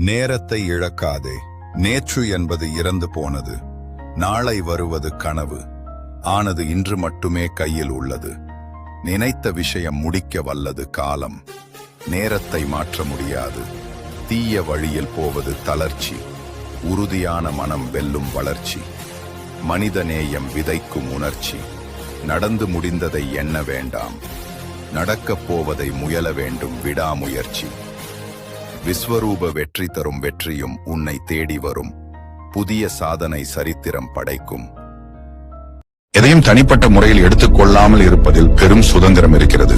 நேரத்தை இழக்காதே. நேற்று என்பது இறந்து போனது. நாளை வருவது கனவு. ஆனது இன்று மட்டுமே கையில் உள்ளது. நினைத்த விஷயம் முடிக்க வல்லது காலம். நேரத்தை மாற்ற முடியாது. தீய வழியில் போவது தளர்ச்சி. உறுதியான மனம் வெல்லும் வளர்ச்சி. மனித நேயம் விதைக்கும் உணர்ச்சி. நடந்து முடிந்ததை எண்ண வேண்டாம். நடக்கப் போவதை முயல வேண்டும் விடாமுயற்சி. விஸ்வரூப வெற்றி தரும் வெற்றியும் உன்னை தேடி வரும். புதிய சாதனை சரித்திரம் படைக்கும். எதையும் தனிப்பட்ட முறையில் எடுத்துக்கொள்ளாமல் இருப்பதில் பெரும் சுதந்திரம் இருக்கிறது.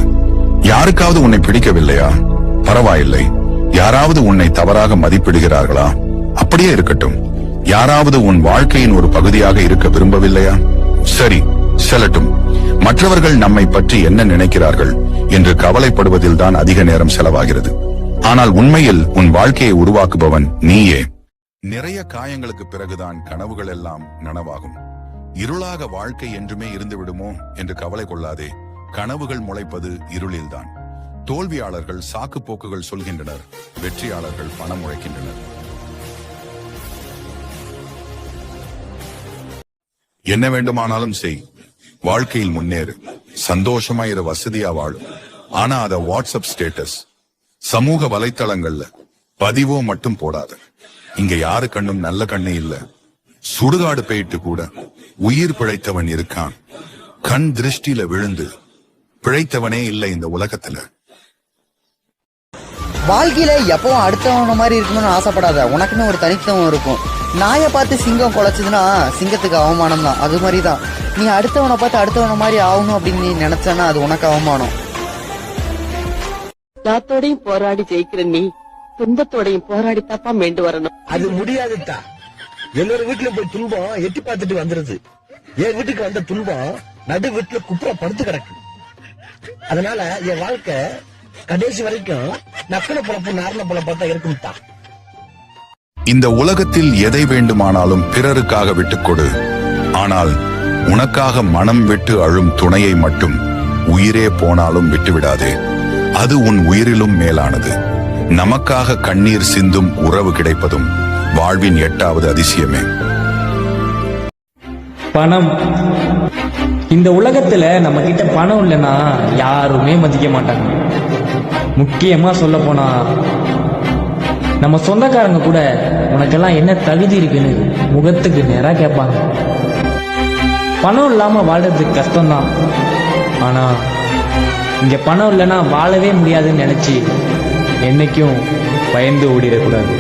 யாருக்காவது உன்னை பிடிக்கவில்லையா? பரவாயில்லை. யாராவது உன்னை தவறாக மதிப்பிடுகிறார்களா? அப்படியே இருக்கட்டும். யாராவது உன் வாழ்க்கையின் ஒரு பகுதியாக இருக்க விரும்பவில்லையா? சரி, செல்லட்டும். மற்றவர்கள் நம்மை பற்றி என்ன நினைக்கிறார்கள் என்று கவலைப்படுவதில் தான் அதிக நேரம் செலவாகிறது. ஆனால் உண்மையில் உன் வாழ்க்கையை உருவாக்குபவன் நீயே. நிறைய காயங்களுக்கு பிறகுதான் கனவுகள் எல்லாம் நனவாகும். இருளாக வாழ்க்கை என்றுமே இருந்து விடுமோ என்று கவலை கொள்ளாதே. கனவுகள் முளைப்பது இருளில்தான். தோல்வியாளர்கள் சாக்கு போக்குகள் சொல்கின்றனர். வெற்றியாளர்கள் பணம் உழைக்கின்றனர். என்ன வேண்டுமானாலும் செய். வாழ்க்கையில் முன்னேறு. சந்தோஷமாயிரு, வசதியா வாழும். ஆனா அத வாட்ஸ்அப் ஸ்டேட்டஸ், சமூக வலைத்தளங்கள்ல பதிவோ மட்டும் போடாத. இங்க யாரு கண்ணும் நல்ல கண்ணு இல்ல. சுடுகாடு போயிட்டு கூட உயிர் பிழைத்தவன் இருக்கான். கண் திருஷ்டில விழுந்து பிழைத்தவனே இல்லை இந்த உலகத்துல. வாழ்க்கையில எப்பவும் அடுத்தவன மாதிரி இருக்கணும்னு ஆசைப்படாத. உனக்குன்னு ஒரு தனித்துவம் இருக்கும். நாயை பார்த்து சிங்கம் குலைச்சதுன்னா சிங்கத்துக்கு அவமானம் தான். அது மாதிரிதான் நீ அடுத்தவனை பார்த்து அடுத்தவன மாதிரி ஆகணும் அப்படின்னு நீ நினைச்சனா அது உனக்கு அவமானம். எல்லாத்தோடையும் போராடி ஜெயிக்கிற நீ துன்பத்தோடையும் போராடி தப்பா மீண்டு வரணும். அது முடியாதுதா. என்னோட வீட்டுல போய் துன்பம் எட்டி பார்த்துட்டு வந்துருது. என் வீட்டுக்கு வந்த துன்பம் நடு வீட்டுல குப்புற படுத்து கிடக்கு. அதனால என் வாழ்க்கை கடைசி வரைக்கும் நக்கன பொழப்பு நாரண பொழப்பா இருக்கும் தான். இந்த உலகத்தில் எதை வேண்டுமானாலும் பிறருக்காக விட்டுக்கொடு. ஆனால் உனக்காக மனம் விட்டு அழும் துணையை மட்டும் உயிரே போனாலும் விட்டுவிடாதே. அது உன் உயிரிலும் மேலானது. நமக்காக கண்ணீர் சிந்தும் உறவு கிடைப்பதும் வாழ்வின் 8வது அதிசயமே. பணம். இந்த உலகத்துல நம்ம கிட்ட பணம் இல்லைன்னா யாருமே மதிக்க மாட்டாங்க. முக்கியமா சொல்ல போனா நம்ம சொந்தக்காரங்க கூட உனக்கெல்லாம் என்ன தகுதி இருக்குன்னு முகத்துக்கு நேரா கேட்பாங்க. பணம் இல்லாம வாழ்றது கஷ்டம்தான். ஆனா இங்க பணம் இல்லைன்னா வாழவே முடியாதுன்னு நினைச்சு என்னைக்கும் பயந்து ஓடிடக்கூடாது.